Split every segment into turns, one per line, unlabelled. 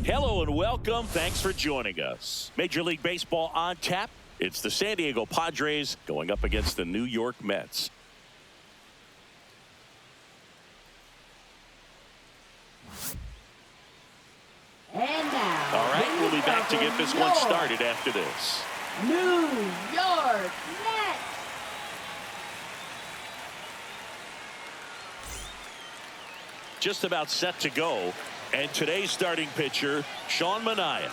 Hello and welcome. Thanks for joining us. Major League Baseball on tap. It's the San Diego Padres going up against the New York Mets.
And now,
all right, we'll be back to get this one started after this.
New York Mets.
Just about set to go. And today's starting pitcher, Sean Manaea.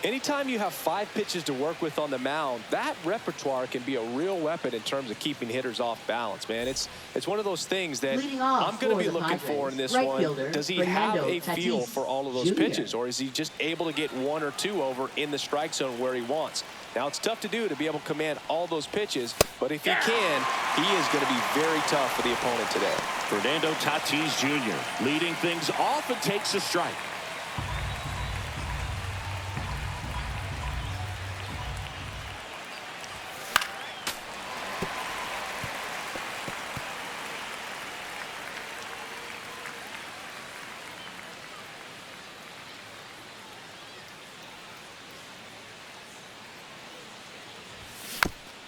Anytime you have 5 pitches to work with on the mound, that repertoire can be a real weapon in terms of keeping hitters off balance, man. It's one of those things that I'm going to be looking for in this one. Does he have a feel for all of those pitches, or is he just able to get 1 or 2 over in the strike zone where he wants? Now, it's tough to do to be able to command all those pitches, but if he can, he is going to be very tough for the opponent today.
Fernando Tatis Jr. leading things off and takes a strike.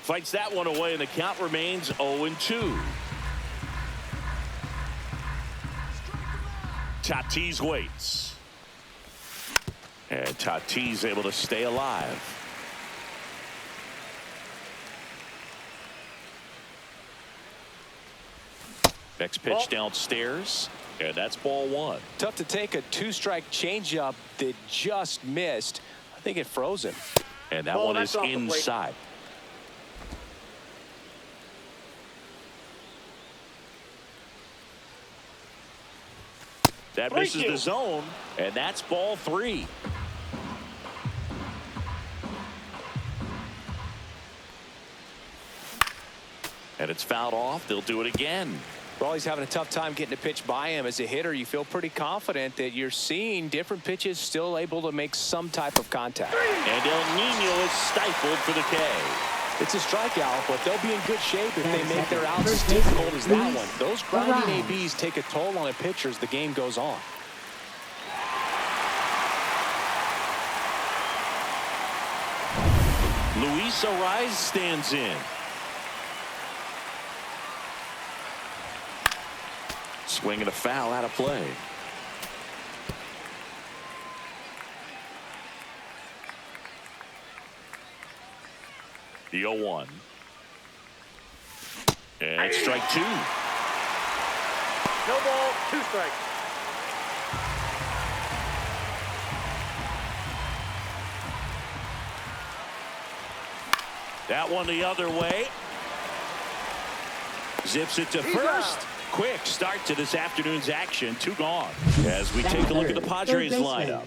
Fights that one away, and the count remains 0-2. Tatis waits. And Tatis able to stay alive. Next pitch downstairs, and that's ball 1.
Tough to take a 2-strike changeup that just missed. I think it froze him.
And that one is inside. That misses the zone, and that's ball 3. And it's fouled off. They'll do it again.
Well, he's having a tough time getting a pitch by him. As a hitter, you feel pretty confident that you're seeing different pitches still able to make some type of contact.
And El Nino is stifled for the K.
It's a strikeout, but they'll be in good shape if they make their outs as difficult as that one. Those grinding ABs take a toll on a pitcher as the game goes on.
Luis Ariz stands in. Swing and a foul out of play. The 0-1. And strike 2.
No ball, 2 strikes.
That one the other way. Zips it to first. Quick start to this afternoon's action. 2 gone. As we take a look at the Padres lineup.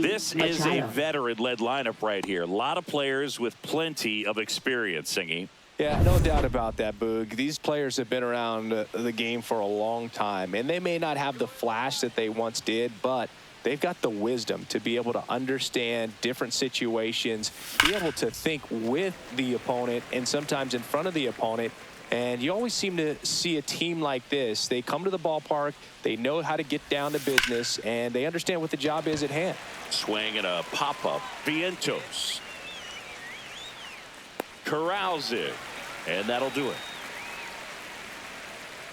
This is a veteran-led lineup right here. A lot of players with plenty of experience, Singy.
Yeah, no doubt about that, Boog. These players have been around the game for a long time, and they may not have the flash that they once did, but they've got the wisdom to be able to understand different situations, be able to think with the opponent and sometimes in front of the opponent. And you always seem to see a team like this. They come to the ballpark, they know how to get down to business, and they understand what the job is at hand.
Swing and a pop-up. Vientos corrals it, and that'll do it.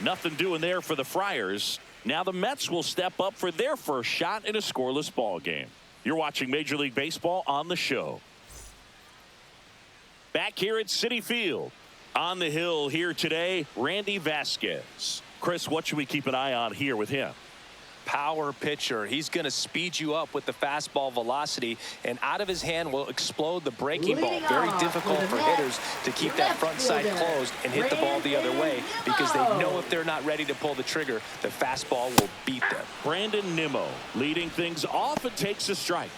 Nothing doing there for the Friars. Now the Mets will step up for their first shot in a scoreless ball game. You're watching Major League Baseball on the show. Back here at Citi Field. On the hill here today, Randy Vasquez. Chris, what should we keep an eye on here with him?
Power pitcher. He's going to speed you up with the fastball velocity, and out of his hand will explode the breaking ball. Very difficult for hitters to keep that front side closed and hit the ball the other way, because they know if they're not ready to pull the trigger, the fastball will beat them.
Brandon Nimmo leading things off and takes a strike.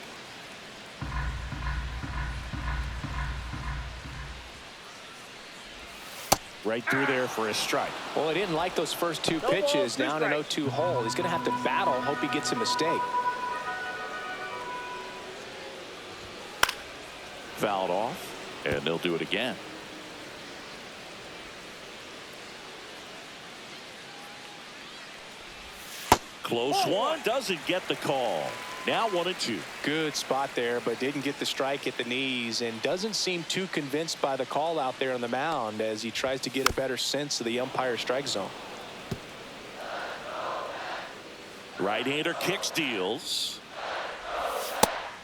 Right through there for a strike.
Well, he didn't like those first 2 pitches. Now in an 0-2 hole. He's going to have to battle. Hope he gets a mistake.
Fouled off, and they'll do it again. Close one. Doesn't get the call. Now 1-2.
Good spot there, but didn't get the strike at the knees and doesn't seem too convinced by the call out there on the mound as he tries to get a better sense of the umpire's strike zone.
Right-hander kicks, deals.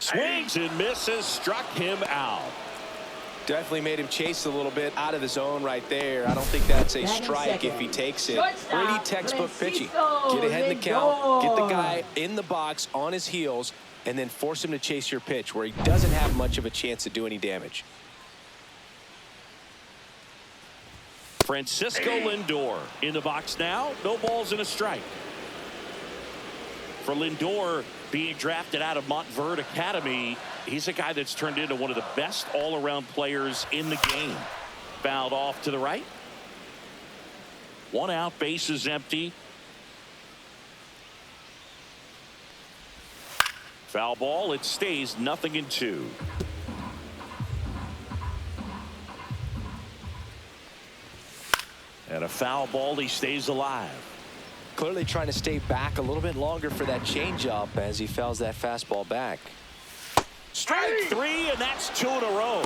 Swings and misses, struck him out.
Definitely made him chase a little bit out of the zone right there. I don't think that's a strike if he takes it. Pretty textbook pitching. Get ahead in the count, get the guy in the box on his heels, and then force him to chase your pitch where he doesn't have much of a chance to do any damage.
Francisco Lindor in the box now. No balls and a strike. For Lindor, being drafted out of Montverde Academy, he's a guy that's turned into one of the best all-around players in the game. Fouled off to the right. 1 out, bases empty. Foul ball, it stays 0-2. And a foul ball, he stays alive.
Clearly trying to stay back a little bit longer for that changeup as he fouls that fastball back.
Strike 3, and that's 2 in a row.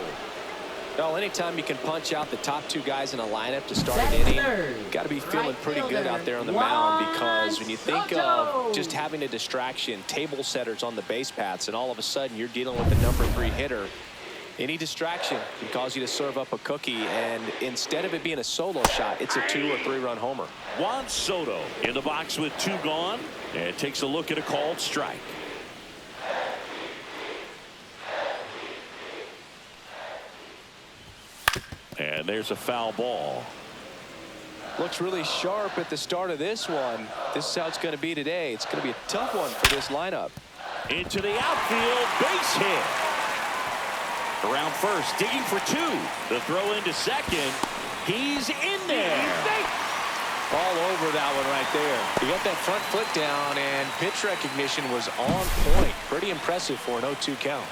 Well, anytime you can punch out the top 2 guys in a lineup to start an inning, got to be feeling pretty good out there on the mound, because when you think of just having a distraction, table setters on the base paths, and all of a sudden you're dealing with the number 3 hitter, any distraction can cause you to serve up a cookie, and instead of it being a solo shot, it's a 2 or 3 run homer.
Juan Soto in the box with 2 gone, and takes a look at a called strike. And there's a foul ball.
Looks really sharp at the start of this one. This is how it's going to be today. It's going to be a tough one for this lineup.
Into the outfield, base hit. Around first, digging for 2. The throw into second. He's in there.
All over that one right there. He got that front foot down, and pitch recognition was on point. Pretty impressive for an 0-2 count.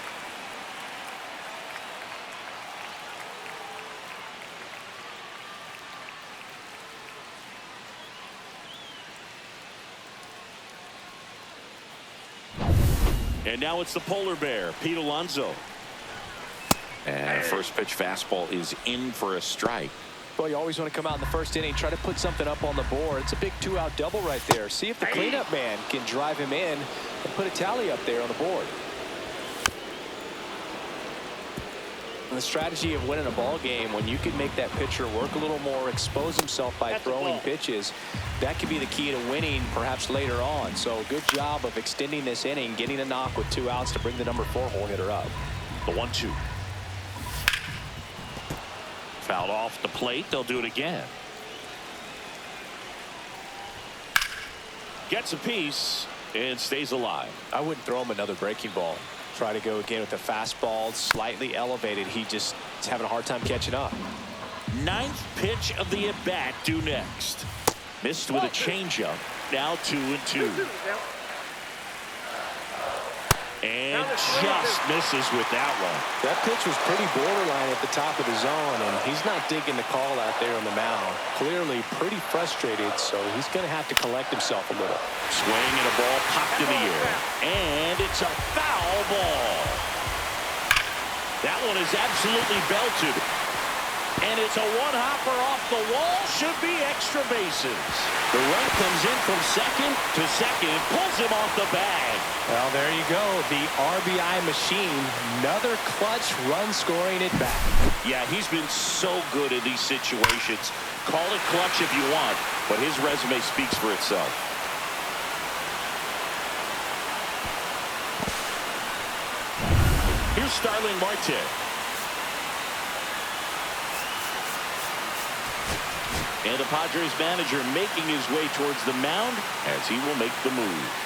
And now it's the polar bear, Pete Alonso. And first pitch fastball is in for a strike.
Well, you always want to come out in the first inning, try to put something up on the board. It's a big 2-out double right there. See if the cleanup man can drive him in and put a tally up there on the board. And the strategy of winning a ball game, when you can make that pitcher work a little more, expose himself by throwing pitches, that could be the key to winning perhaps later on. So good job of extending this inning, getting a knock with 2 outs to bring the number 4 hole hitter up.
The 1-2. Fouled off the plate. They'll do it again. Gets a piece and stays alive.
I wouldn't throw him another breaking ball. Try to go again with the fastball, slightly elevated. He just is having a hard time catching up.
9th pitch of the at-bat due next. Missed with a changeup. Now 2-2. And just misses with that one.
That pitch was pretty borderline at the top of the zone, and he's not digging the call out there on the mound. Clearly pretty frustrated, so he's going to have to collect himself a little.
Swing and a ball popped in the air. And it's a foul ball. That one is absolutely belted. And it's a one-hopper off the wall. Should be extra bases. The run comes in from second to second. Pulls him off the bag.
Well, there you go. The RBI machine. Another clutch run scoring at bat.
Yeah, he's been so good in these situations. Call it clutch if you want, but his resume speaks for itself. Here's Starling Marte. And the Padres manager making his way towards the mound as he will make the move.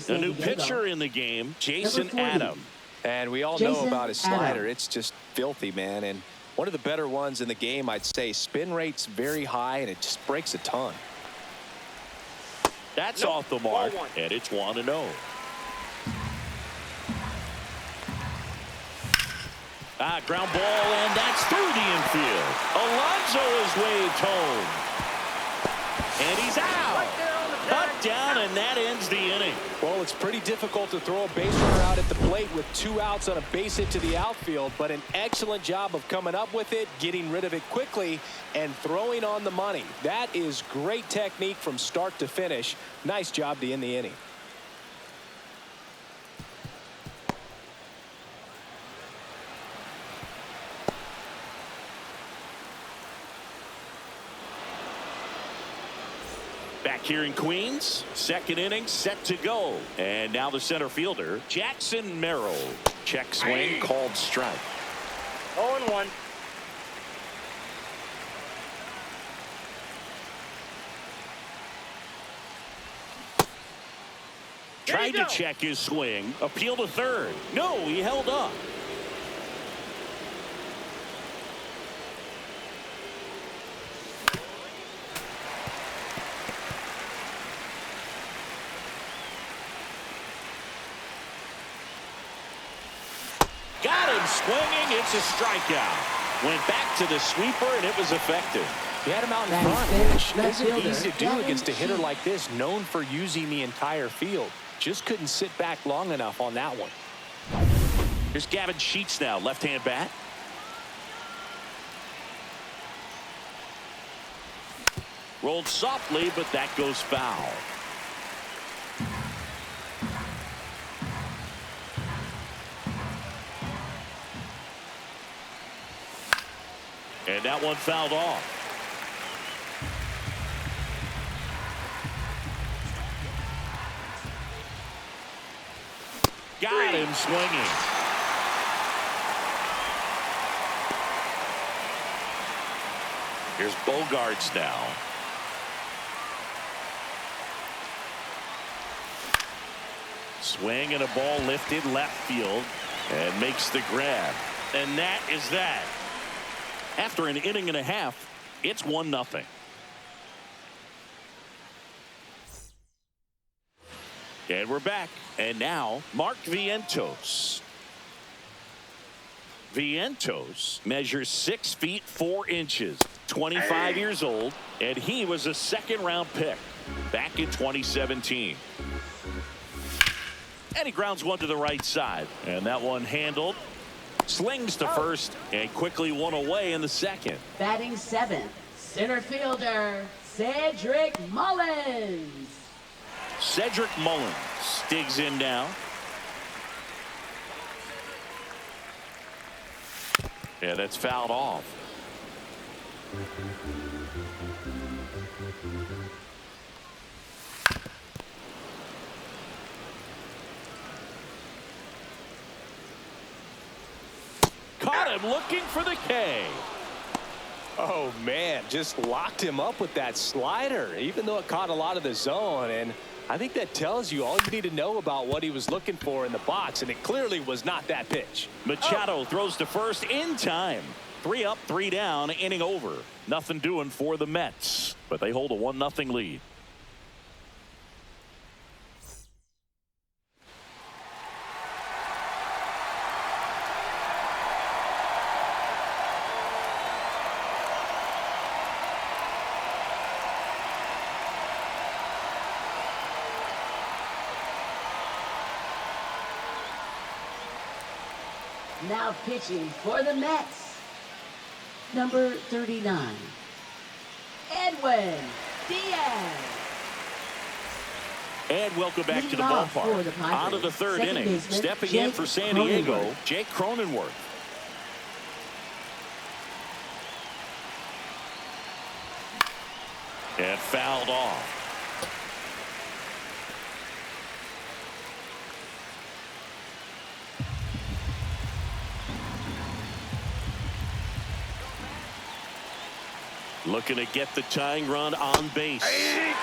A new pitcher in the game, Jason Adam.
And we all know about his slider. It's just filthy, man. And one of the better ones in the game, I'd say. Spin rate's very high, and it just breaks a ton.
That's off the mark, and it's 1-0. Ground ball, and that's through the infield. Alonso is waved home. And he's out. Cut down, and that ends the inning.
Well, it's pretty difficult to throw a base runner out at the plate with 2 outs on a base hit to the outfield, but an excellent job of coming up with it, getting rid of it quickly, and throwing on the money. That is great technique from start to finish. Nice job to end the inning.
Back here in Queens, second inning set to go. And now the center fielder, Jackson Merrill. Check swing, called strike.
0-1.
Tried to check his swing, appeal to third. No, he held up. Got him swinging. It's a strikeout. Went back to the sweeper, and it was effective.
He had him out in
That
front,
is
which
left
isn't
fielder,
easy to do
Gavin
against a hitter
Sheets.
like this, known for using the entire field. Just couldn't sit back long enough on that one.
Here's Gavin Sheets now, left-hand bat. Rolled softly, but that goes foul. And that one fouled off. Got him swinging. Here's Bogarts now. Swing and a ball lifted left field and makes the grab. And that is that. After an inning and a half, it's 1-0. And we're back. And now, Mark Vientos. Vientos measures 6 feet 4 inches, 25 years old, and he was a second-round pick back in 2017. And he grounds one to the right side. And that one handled. Slings to first and quickly one away in the second.
Batting 7th, center fielder, Cedric Mullins.
Cedric Mullins digs in now. Yeah, that's fouled off. Caught him looking for the K.
Oh, man, just locked him up with that slider, even though it caught a lot of the zone. And I think that tells you all you need to know about what he was looking for in the box, and it clearly was not that pitch.
Machado throws to first in time. 3 up, 3 down, inning over. Nothing doing for the Mets, but they hold a 1-0 lead.
Now pitching for the Mets, number 39, Edwin Diaz.
And welcome back to the
Leading off for
ballpark.
the Padres,
On to the third
second
inning.
baseman,
Stepping in
Jake
for San Diego,
Cronenworth.
Jake Cronenworth. And fouled off. Looking to get the tying run on base.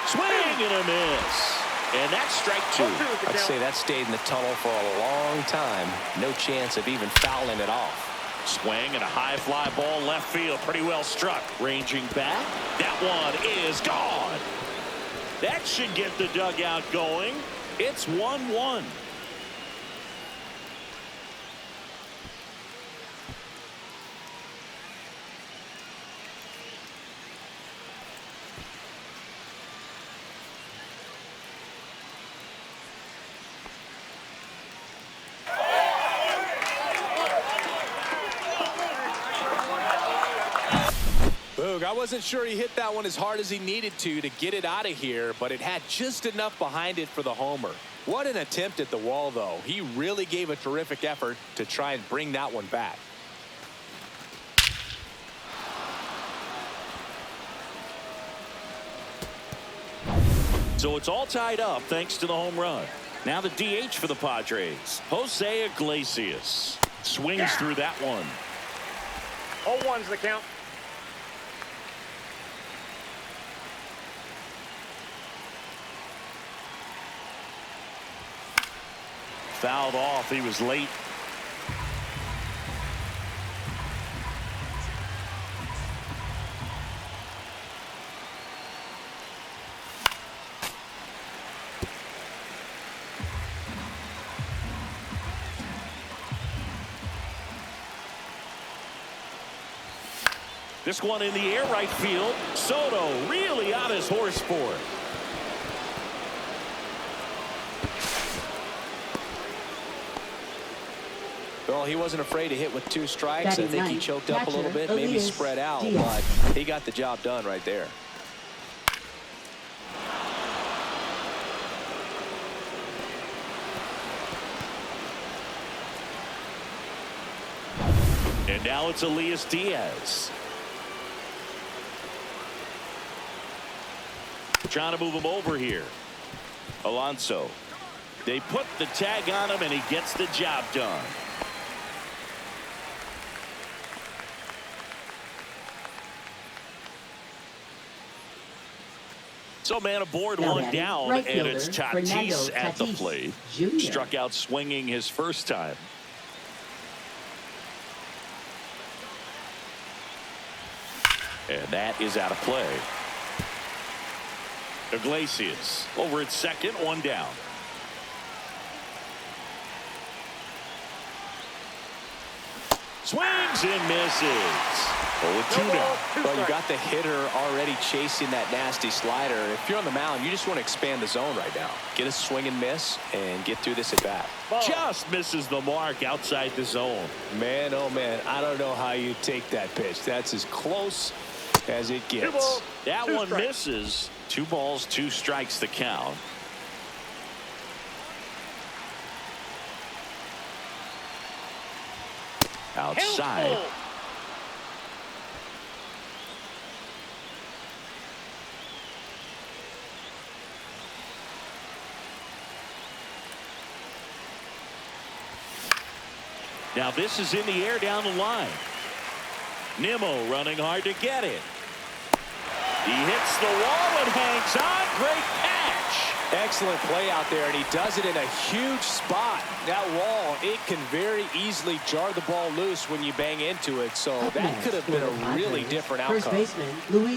Swing and a miss. And that's strike 2.
I'd say that stayed in the tunnel for a long time. No chance of even fouling it off.
Swing and a high fly ball left field. Pretty well struck. Ranging back. That one is gone. That should get the dugout going. It's 1-1.
Boog, I wasn't sure he hit that one as hard as he needed to get it out of here, but it had just enough behind it for the homer. What an attempt at the wall, though. He really gave a terrific effort to try and bring that one back.
So it's all tied up thanks to the home run. Now the DH for the Padres, Jose Iglesias. Swings through that one.
0-1's the count.
Fouled off. He was late. This one in the air, right field. Soto really on his horse for it.
Well, he wasn't afraid to hit with 2 strikes. I think he choked up a little bit, maybe spread out, but he got the job done right there.
And now it's Elias Diaz. Trying to move him over here. Alonso. They put the tag on him, and he gets the job done. So man aboard, one down, and it's Tatis at the plate. Struck out swinging his first time. And that is out of play. Iglesias over at second, one down. Swings and misses. 0-2 now.
Well, you got the hitter already chasing that nasty slider. If you're on the mound, you just want to expand the zone right now. Get a swing and miss and get through this at bat.
Just misses the mark outside the zone.
Man, oh man, I don't know how you take that pitch. That's as close as it gets.
That one misses. 2 balls, 2 strikes the count. Outside. Now this is in the air down the line. Nimmo running hard to get it. He hits the wall and hangs on. Great catch.
Excellent play out there, and he does it in a huge spot. That wall, it can very easily jar the ball loose when you bang into it, so that could have been a really different outcome.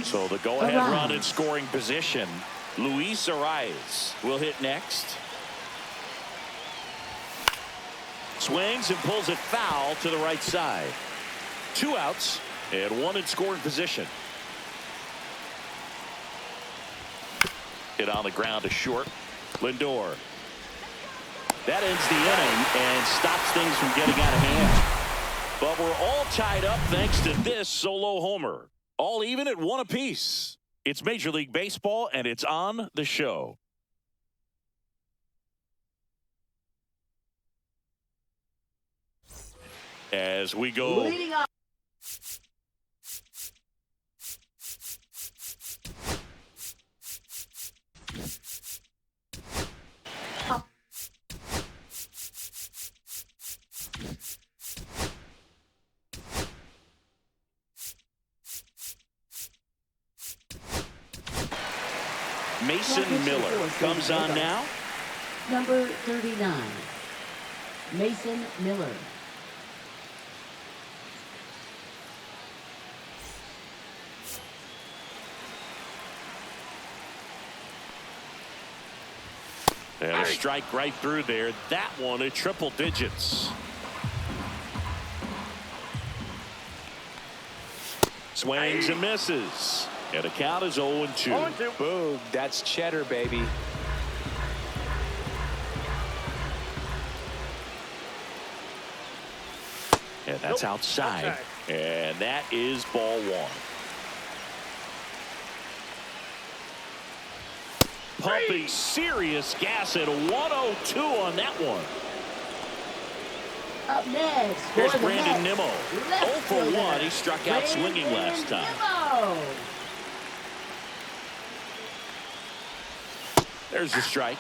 So the go-ahead run in scoring position. Luis Arias will hit next. Swings and pulls it foul to the right side. 2 outs and 1 in scoring position. Hit on the ground to short. Lindor. That ends the inning and stops things from getting out of hand. But we're all tied up thanks to this solo homer. All even at 1 apiece. It's Major League Baseball, and it's on the show. As we go.
Leading off.
Mason Miller comes on now.
Number 39, Mason Miller.
And a strike right through there. That one at triple digits. Swings and misses. And the count is 0-2.
Boom, that's cheddar, baby.
And that's outside. And that is ball 1. pumping serious gas at 102 on that one.
Up next,
Here's
for the
Brandon
Mets,
Nimmo.
left
0 for 1.
fielder,
He struck out swinging last time.
Nimmo.
There's the strike.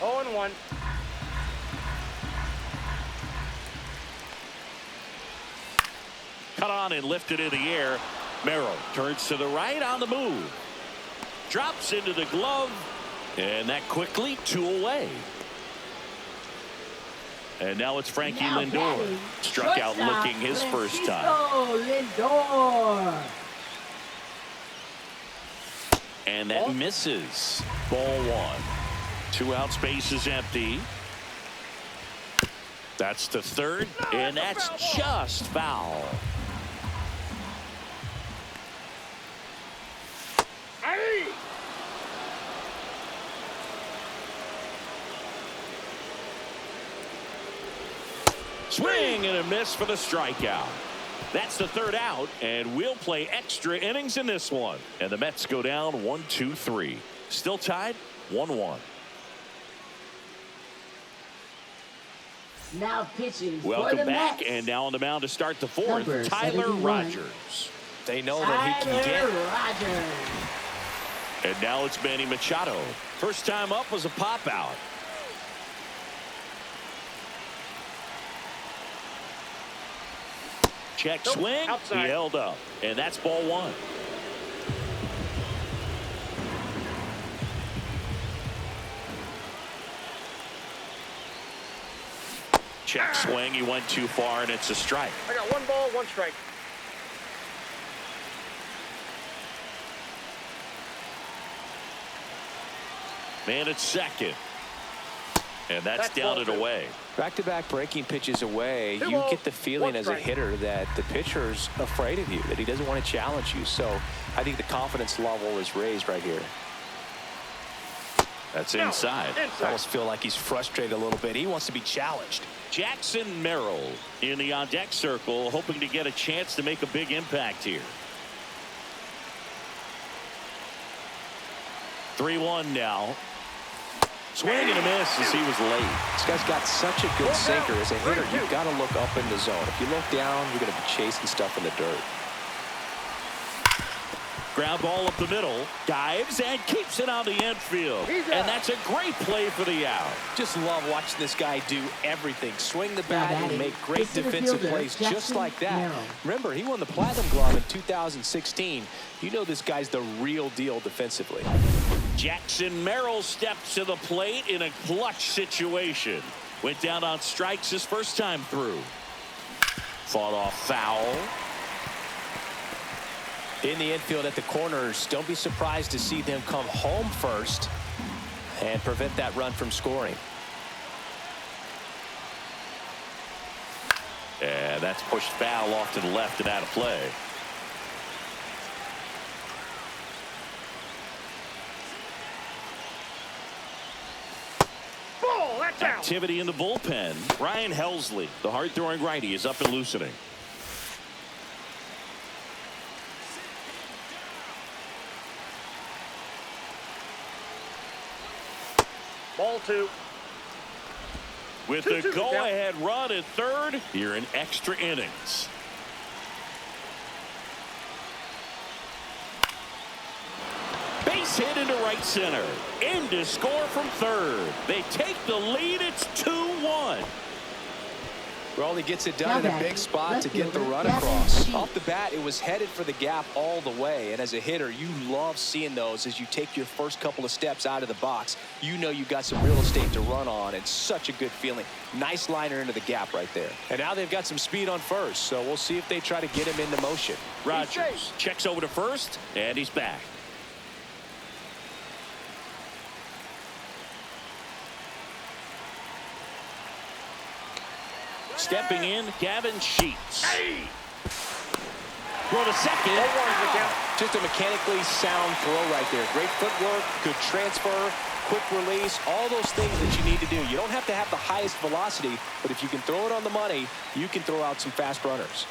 0-1.
Cut on and lifted in the air. Merrill turns to the right on the move. Drops into the glove. And that quickly 2 away. And now it's Frankie
Now
Lindor.
batting,
Struck out
shortstop,
looking his first time.
Lindor.
And that misses. Ball 1. 2 outs, base is empty. That's the third, and that's just foul.
Hey!
Swing and a miss for the strikeout. That's the third out, and we'll play extra innings in this one. And the Mets go down 1-2-3. Still tied 1-1.
Now pitches for
Welcome
the
back,
Mets.
and now on the mound to start the fourth,
Number
Tyler
71.
Rogers.
They know that he can get.
Rogers.
And now it's Manny Machado. First time up was a pop out. Check swing.
Outside.
He held up. And that's ball 1. Check swing. He went too far, and it's a strike.
I got 1 ball, 1 strike.
Man at second. And that's down
ball
and
2.
away.
Back-to-back breaking pitches away,
2
you
balls,
get the feeling
1
as a
strike.
hitter that the pitcher's afraid of you, that he doesn't want to challenge you. So I think the confidence level is raised right here.
That's
No,
inside.
I almost feel like he's frustrated a little bit. He wants to be challenged.
Jackson Merrill in the on-deck circle, hoping to get a chance to make a big impact here. 3-1 now. Swing and a miss as he was late.
This guy's got such a good sinker. As a hitter, you've got to look up in the zone. If you look down, you're going to be chasing stuff in the dirt.
Ground ball up the middle. Dives and keeps it on the infield. And that's a great play for the out.
Just love watching this guy do everything. Swing the
Now
bat and
batting,
make great
the center
defensive
fielder,
plays just
Jackson
like that.
Merrill.
Remember, he won the Platinum Glove in 2016. You know this guy's the real deal defensively.
Jackson Merrill steps to the plate in a clutch situation. Went down on strikes his first time through. Fought off foul.
In the infield at the corners, don't be surprised to see them come home first and prevent that run from scoring.
And that's pushed foul off to the left and out of play.
Ball, that's out.
Activity in the bullpen. Ryan Helsley, the hard-throwing righty, is up and loosening.
Ball 2.
With the go-ahead run at third, here in extra innings. Base hit into right center. In to score from third. They take the lead. It's 2-1.
Well, he gets it done
Now
in a
batting,
big spot
left
to get the
fielder,
run
Gavin
across.
Sheets.
Off the bat, it was headed for the gap all the way. And as a hitter, you love seeing those as you take your first couple of steps out of the box. You know you got some real estate to run on, and such a good feeling. Nice liner into the gap right there. And now they've got some speed on first, so we'll see if they try to get him into motion.
Rogers checks over to first, and he's back. Stepping in, Gavin Sheets. Throw to second.
0-1's the count.
Just a mechanically sound throw right there. Great footwork, good transfer, quick release, all those things that you need to do. You don't have to have the highest velocity, but if you can throw it on the money, you can throw out some fast runners.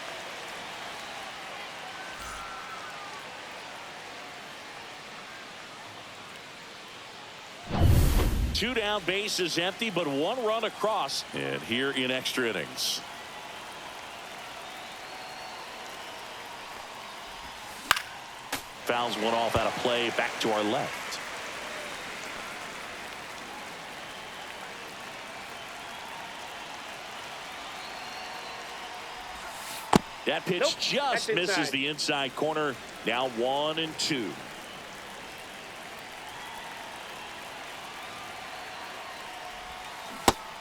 Two down, bases empty, but one run across. And here in extra innings. Fouls one off out of play, back to our left. That pitch
Nope,
just
that's
misses
inside.
the inside corner. Now 1-2.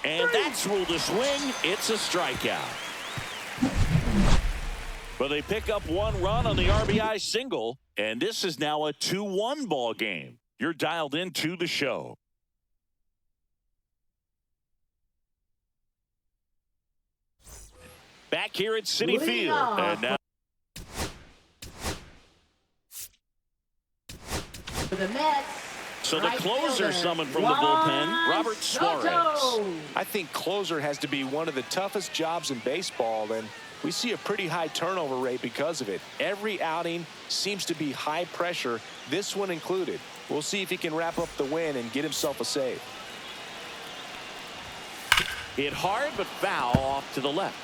And that's ruled a swing. It's a strikeout. But they pick up one run on the RBI single, and this is now a 2-1 ball game. You're dialed into the show. Back here at Citi
Leading
Field,
off.
and now
For the Mets.
so the
right
closer
fielder,
summoned from the bullpen, Robert Suarez.
Soto.
I think closer has to be one of the toughest jobs in baseball, and we see a pretty high turnover rate because of it. Every outing seems to be high pressure, this one included. We'll see if he can wrap up the win and get himself a save.
Hit hard but foul off to the left.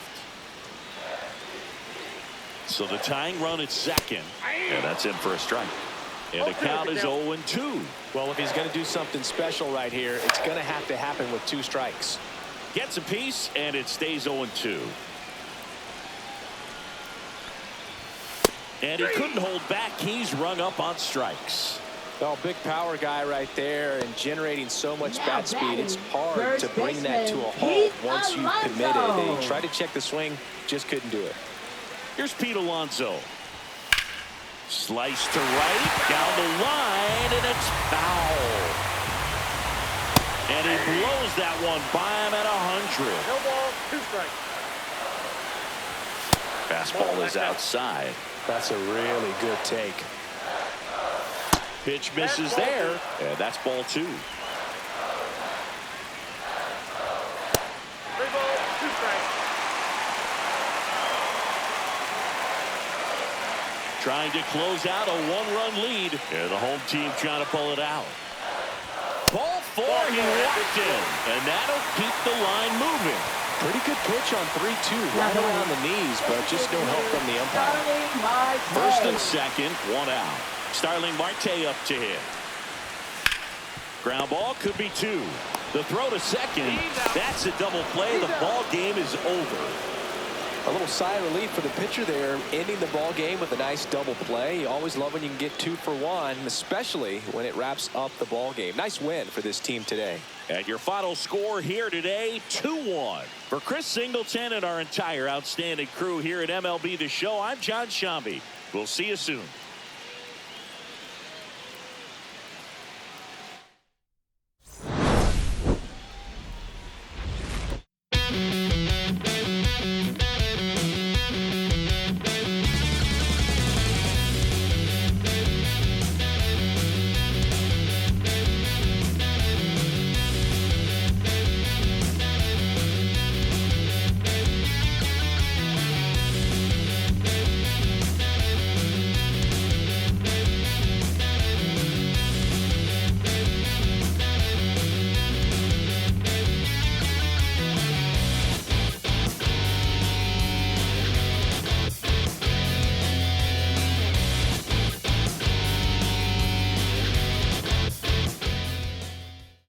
So the tying run at second, and that's in for a strike. And the count is 0-2.
Well, if he's going to do something special right here, it's going to have to happen with 2 strikes.
Gets a piece, and it stays 0-2. And he couldn't hold back. He's rung up on strikes.
Well, big power guy right there and generating so much bat speed. It's hard to bring that to a halt once you've committed. They tried to check the swing, just couldn't do it.
Here's Pete Alonso. Slice to right, down the line, and it's foul. And he blows that one by him at 100.
No ball, 2 strikes.
Fastball is outside.
That's a really good take.
Pitch misses there, and that's ball 2.
3 balls, 2 strikes.
Trying to close out a 1-run lead, and the home team trying to pull it out. Ball 4, he walked in, and that'll keep the line moving.
Pretty good pitch on 3-2, right around the knees, but just no help from the umpire.
First and second, 1 out. Starling Marte up to hit. Ground ball could be 2. The throw to second, that's a double play. The ball game is over.
A little sigh of relief for the pitcher there, ending the ball game with a nice double play. You always love when you can get 2 for 1, especially when it wraps up the ball game. Nice win for this team today.
And your final score here today, 2-1. For Chris Singleton and our entire outstanding crew here at MLB The Show, I'm John Shambi. We'll see you soon.